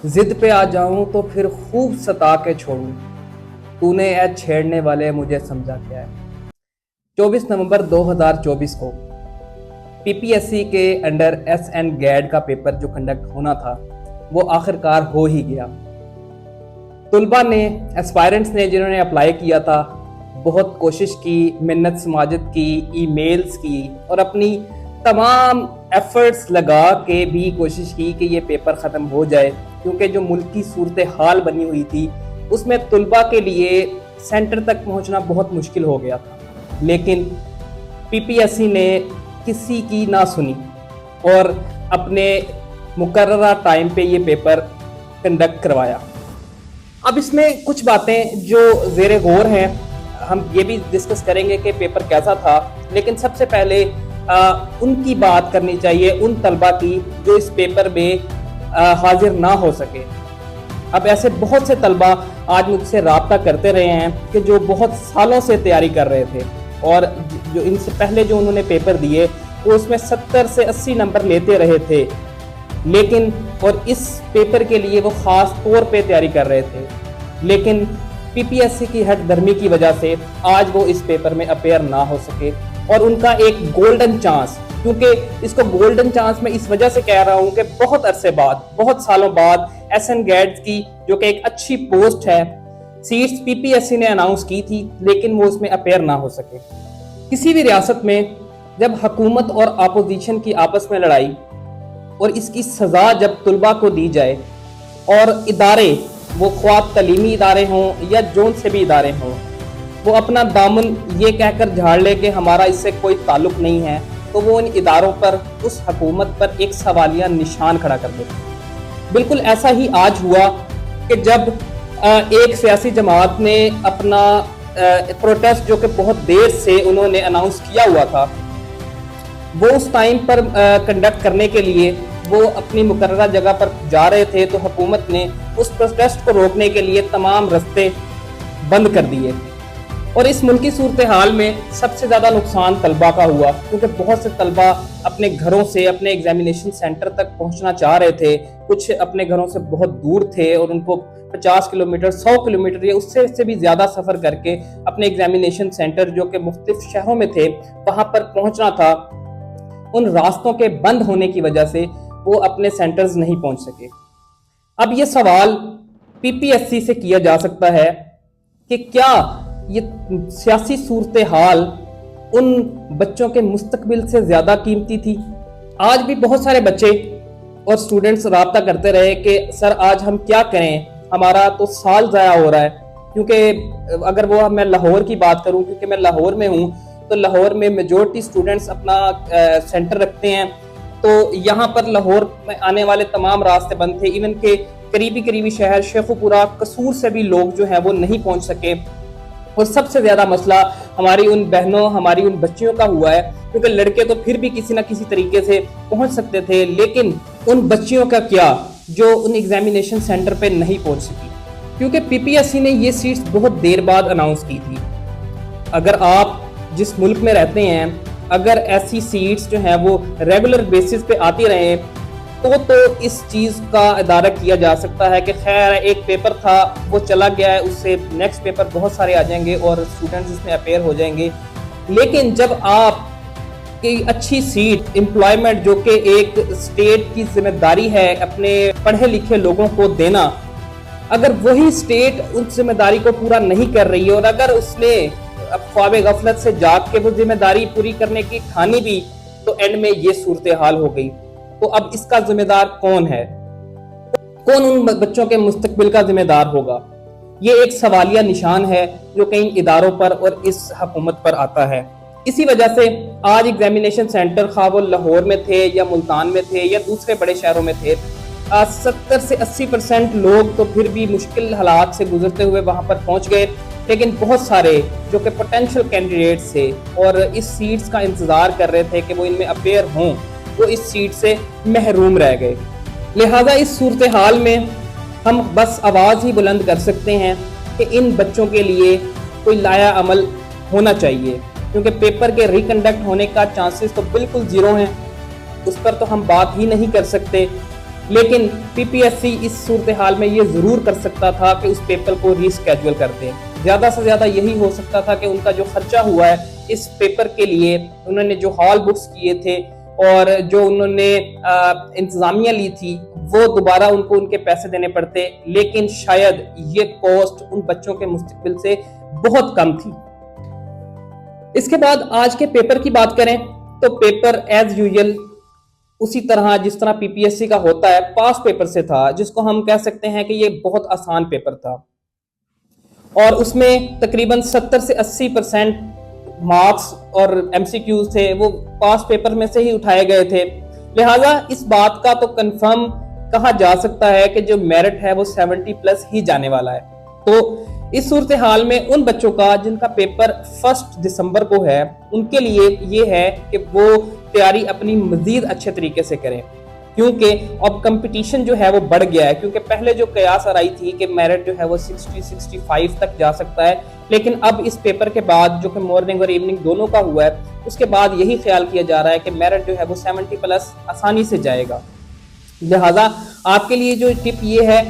जिद पे आ जाऊं तो फिर खूब सता के छोड़ूं, तूने ऐ छेड़ने वाले मुझे समझा क्या है। 24 नवंबर 2024 को पीपीएससी के अंडर एसएन गैड का पेपर जो कंडक्ट होना था वो आखिरकार हो ही गया। तुलबा ने, एस्पायरेंट्स ने, जिन्होंने अप्लाई किया था, बहुत कोशिश की, मिन्नत समाजत की, ईमेल्स की और अपनी तमाम एफर्ट्स लगा के भी कोशिश की कि ये पेपर ख़त्म हो जाए, क्योंकि जो मुल्क की सूरत हाल बनी हुई थी उसमें तुलबा के लिए सेंटर तक पहुंचना बहुत मुश्किल हो गया था। लेकिन पीपीएससी ने किसी की ना सुनी और अपने मुकर्ररा टाइम पे ये पेपर कंडक्ट करवाया। अब इसमें कुछ बातें जो ज़ेरे गौर हैं, हम ये भी डिस्कस करेंगे कि पेपर कैसा था, लेकिन सबसे पहले उनकी बात करनी चाहिए, उन तलबा की जो इस पेपर में हाजिर ना हो सके। अब ऐसे बहुत से तलबा आज मुझसे राब्ता करते रहे हैं कि जो बहुत सालों से तैयारी कर रहे थे और जो इनसे पहले जो उन्होंने पेपर दिए वो उसमें 70 से 80 नंबर लेते रहे थे, लेकिन और इस पेपर के लिए वो ख़ास तौर पे तैयारी कर रहे थे, लेकिन पीपीएससी की हठधर्मी की वजह से आज वो इस पेपर में अपेयर ना हो सके। और उनका एक गोल्डन चांस, क्योंकि इसको गोल्डन चांस मैं इस वजह से कह रहा हूँ कि बहुत अरसे बाद, बहुत सालों बाद एसएन गैड्स की जो कि एक अच्छी पोस्ट है, सीट्स पीपीएससी ने अनाउंस की थी, लेकिन वो उसमें अपेयर ना हो सके। किसी भी रियासत में जब हुकूमत और अपोजिशन की आपस में लड़ाई और इसकी सज़ा जब तुलबा को दी जाए और इदारे, वो ख्वाब तलीमी इदारे हों या जोन से भी इदारे हों, वो अपना दामन ये कहकर झाड़ ले कि हमारा इससे कोई ताल्लुक नहीं है, तो वो इन इदारों पर, उस हुकूमत पर एक सवालिया निशान खड़ा कर देते। बिल्कुल ऐसा ही आज हुआ कि जब एक सियासी जमात ने अपना प्रोटेस्ट जो कि बहुत देर से उन्होंने अनाउंस किया हुआ था, वो उस टाइम पर कंडक्ट करने के लिए वो अपनी मुकर्ररा जगह पर जा रहे थे, तो हुकूमत ने उस प्रोटेस्ट को रोकने के लिए तमाम रास्ते बंद कर दिए। और इस मुल्की सूरत हाल में सबसे ज़्यादा नुकसान तलबा का हुआ, क्योंकि बहुत से तलबा अपने घरों से अपने एग्जामिनेशन सेंटर तक पहुंचना चाह रहे थे, कुछ अपने घरों से बहुत दूर थे और उनको 50 किलोमीटर, 100 किलोमीटर या उससे भी ज़्यादा सफ़र करके अपने एग्जामिनेशन सेंटर जो कि मुख्तलिफ शहरों में थे वहाँ पर पहुँचना था। उन रास्तों के बंद होने की वजह से वो अपने सेंटर्स नहीं पहुँच सके। अब ये सवाल पीपीएससी से किया जा सकता है कि क्या ये सियासी सूरत हाल उन बच्चों के मुस्तकबिल से ज़्यादा कीमती थी? आज भी बहुत सारे बच्चे और स्टूडेंट्स राब्ता करते रहे कि सर आज हम क्या करें, हमारा तो साल ज़ाया हो रहा है। क्योंकि अगर वो मैं लाहौर की बात करूं, क्योंकि मैं लाहौर में हूं, तो लाहौर में मेजॉरिटी स्टूडेंट्स अपना सेंटर रखते हैं, तो यहाँ पर लाहौर में आने वाले तमाम रास्ते बंद थे। इवन के करीबी शहर शेखुपुरा, कसूर से भी लोग जो हैं वो नहीं पहुँच सके। और सबसे ज़्यादा मसला हमारी उन बहनों, हमारी उन बच्चियों का हुआ है, क्योंकि लड़के तो फिर भी किसी ना किसी तरीके से पहुंच सकते थे, लेकिन उन बच्चियों का क्या जो उन एग्जामिनेशन सेंटर पे नहीं पहुंच सकी, क्योंकि पीपीएससी ने ये सीट्स बहुत देर बाद अनाउंस की थी। अगर आप जिस मुल्क में रहते हैं, अगर ऐसी सीट्स जो हैं वो रेगुलर बेसिस पे आती रहें तो इस चीज़ का इदारा किया जा सकता है कि खैर एक पेपर था वो चला गया है, उससे नेक्स्ट पेपर बहुत सारे आ जाएंगे और स्टूडेंट्स इसमें अपेयर हो जाएंगे। लेकिन जब आप की अच्छी सीट, एम्प्लॉयमेंट जो कि एक स्टेट की जिम्मेदारी है अपने पढ़े लिखे लोगों को देना, अगर वही स्टेट उस जिम्मेदारी को पूरा नहीं कर रही है और अगर उसने अब ख्वाब गफलत से जाग के वो जिम्मेदारी पूरी करने की ठानी भी, तो एंड में ये सूरत हाल हो गई। तो अब इसका जिम्मेदार कौन है? कौन उन बच्चों के मुस्तकबिल का जिम्मेदार होगा? ये एक सवालिया निशान है जो कई इदारों पर और इस हुकूमत पर आता है। इसी वजह से आज एग्जामिनेशन सेंटर खा वो लाहौर में थे या मुल्तान में थे या दूसरे बड़े शहरों में थे, 70 से 80% लोग तो फिर भी मुश्किल हालात से गुजरते हुए वहां पर पहुंच गए, लेकिन बहुत सारे जो कि पोटेंशियल कैंडिडेट्स थे और इस सीट्स का इंतजार कर रहे थे कि वो इनमें अपेयर हों, वो इस सीट से महरूम रह गए। लिहाजा इस सूरत हाल में हम बस आवाज़ ही बुलंद कर सकते हैं कि इन बच्चों के लिए कोई लाया अमल होना चाहिए, क्योंकि पेपर के रिकंडक्ट होने का चांसेस तो बिल्कुल ज़ीरो हैं, उस पर तो हम बात ही नहीं कर सकते। لیکن پی پی ایس سی اس صورتحال میں یہ ضرور کر سکتا تھا کہ اس پیپر کو ریسکیجول کر دیں. زیادہ سے زیادہ یہی ہو سکتا تھا کہ ان کا جو خرچہ ہوا ہے اس پیپر کے لیے، انہوں نے جو ہال بکس کیے تھے اور جو انہوں نے انتظامیہ لی تھی، وہ دوبارہ ان کو ان کے پیسے دینے پڑتے، لیکن شاید یہ کاسٹ ان بچوں کے مستقبل سے بہت کم تھی. اس کے بعد آج کے پیپر کی بات کریں تو پیپر ایز یوزل اسی طرح جس طرح پی پی ایس سی کا ہوتا ہے پاس پیپر سے تھا، جس کو ہم کہہ سکتے ہیں کہ یہ بہت آسان پیپر تھا، اور اس میں تقریباً 70 سے 80% مارکس اور ایم سی کیوز تھے وہ پاس پیپر میں سے ہی اٹھائے گئے تھے. لہٰذا اس بات کا تو کنفرم کہا جا سکتا ہے کہ جو میرٹ ہے وہ 70+ ہی جانے والا ہے. تو اس صورتحال میں ان بچوں کا جن کا پیپر 1 دسمبر کو ہے، ان کے لیے یہ ہے کہ وہ تیاری اپنی مزید اچھے طریقے سے کریں، کیونکہ اب کمپٹیشن جو ہے وہ بڑھ گیا ہے. کیونکہ پہلے جو قیاس آرائی تھی کہ میرٹ جو ہے وہ 60-65 تک جا سکتا ہے، لیکن اب اس پیپر کے بعد جو کہ مارننگ اور ایوننگ دونوں کا ہوا ہے، اس کے بعد یہی خیال کیا جا رہا ہے کہ میرٹ جو ہے وہ 70+ آسانی سے جائے گا. لہٰذا آپ کے لیے جو ٹپ یہ ہے،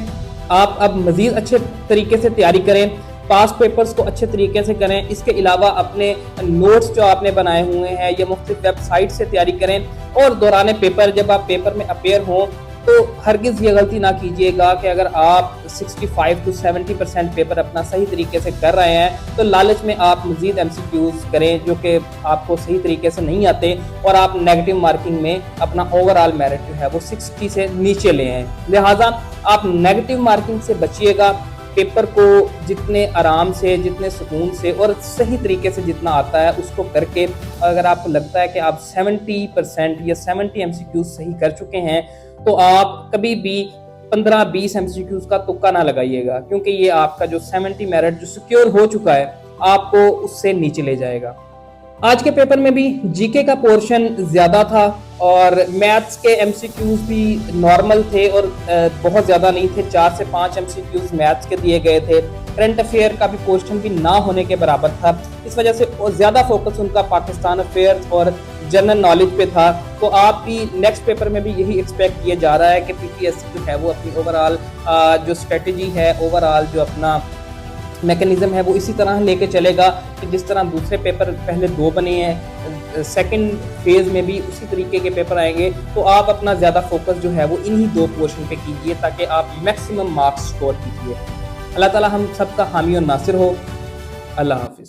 آپ اب مزید اچھے طریقے سے تیاری کریں، پاس پیپرز کو اچھے طریقے سے کریں. اس کے علاوہ اپنے نوٹس جو آپ نے بنائے ہوئے ہیں یہ مختلف ویب سائٹ سے تیاری کریں، اور دوران پیپر جب آپ پیپر میں اپیئر ہوں تو ہرگز یہ غلطی نہ کیجیے گا کہ اگر آپ 65 to 70% پیپر اپنا صحیح طریقے سے کر رہے ہیں تو لالچ میں آپ مزید ایم سی کیوز کریں جو کہ آپ کو صحیح طریقے سے نہیں آتے، اور آپ نیگیٹو مارکنگ میں اپنا اوور آل میرٹ جو ہے وہ 60 سے نیچے لے آئیں. لہٰذا آپ نیگیٹو مارکنگ سے بچیے گا. پیپر کو جتنے آرام سے، جتنے سکون سے اور صحیح طریقے سے جتنا آتا ہے اس کو کر کے، اگر آپ کو لگتا ہے کہ آپ 70% یا 70 ایم سی کیوز صحیح کر چکے ہیں تو آپ کبھی بھی 15-20 ایم سی کیوز کا تکا نہ لگائیے گا، کیونکہ یہ آپ کا جو 70 میرٹ جو سیکیور ہو چکا ہے آپ کو اس سے نیچے لے جائے گا. آج کے پیپر میں بھی جی کے کا پورشن زیادہ تھا اور میتھس کے ایم سی کیوز بھی نارمل تھے اور بہت زیادہ نہیں تھے. 4 سے 5 ایم سی کیوز میتھس کے دیے گئے تھے. کرنٹ افیئر کا بھی پورشن بھی نہ ہونے کے برابر تھا، اس وجہ سے زیادہ فوکس ان کا پاکستان افیئرز اور جنرل نالج پہ تھا. تو آپ بھی نیکسٹ پیپر میں بھی یہی ایکسپیکٹ کیا جا رہا ہے کہ پی پی ایس سی جو ہے وہ اپنی اوور آل جو اسٹریٹجی ہے، اوور آل جو اپنا میکنزم ہے وہ اسی طرح لے کے چلے گا کہ جس طرح دوسرے پیپر پہلے 2 بنے ہیں، سیکنڈ فیز میں بھی اسی طریقے کے پیپر آئیں گے. تو آپ اپنا زیادہ فوکس جو ہے وہ انہی 2 پورشن پہ کیجئے تاکہ آپ میکسیمم مارکس سکور کیجئے. اللہ تعالی ہم سب کا حامی اور ناصر ہو. اللہ حافظ.